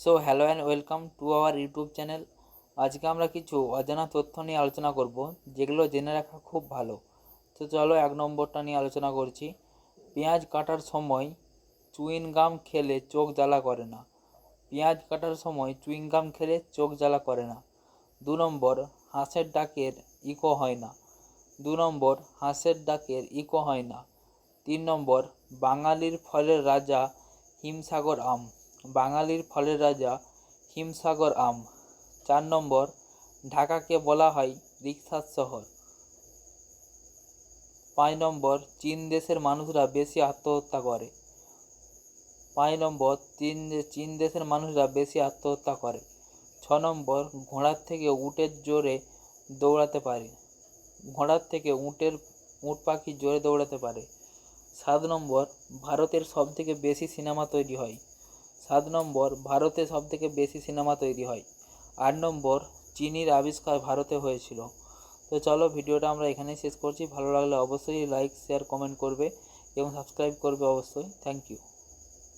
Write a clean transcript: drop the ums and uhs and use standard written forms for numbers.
So hello and welcome to our YouTube channel. আজকে আমরা কিছু অজানা তথ্য নিয়ে আলোচনা করব, যেগুলো জেনে রাখা খুব ভালো। তো চলো 1 নম্বরটা নিয়ে আলোচনা করছি। পেঁয়াজ কাটার সময় চুইং গাম খেলে চোখ জ্বালা করে না। পেঁয়াজ কাটার সময় চুইং গাম খেলে চোখ জ্বালা করে না। 2 নম্বর, হাঁসের ডাকের ইকো হয় না। 2 নম্বর, হাঁসের ডাকের ইকো হয় না। 3 নম্বর, বাঙালির ফলের রাজা হিমসাগর আম। বাঙালির ফলের রাজা হিমসাগর আম। 4 নম্বর, ঢাকাকে বলা হয় রিকশার শহর। 5 নম্বর, চীন দেশের মানুষরা বেশি আত্মহত্যা করে। 5 নম্বর, চীন দেশের মানুষরা বেশি আত্মহত্যা করে। 6 নম্বর, ঘোড়ার থেকে উটের জোরে দৌড়াতে পারে। ঘোড়ার থেকে উট পাখি জোরে দৌড়াতে পারে। 7 নম্বর, ভারতের সবথেকে বেশি সিনেমা তৈরি হয়। 7 নম্বর, ভারতে সবথেকে বেশি সিনেমা তৈরি হয়। 8 নম্বর, চিনির আবিষ্কার ভারতে হয়েছিল। তো চলো, ভিডিওটা আমরা এখানেই শেষ করছি। ভালো লাগলে অবশ্যই লাইক, শেয়ার, কমেন্ট করবে এবং সাবস্ক্রাইব করবে অবশ্যই। Thank you.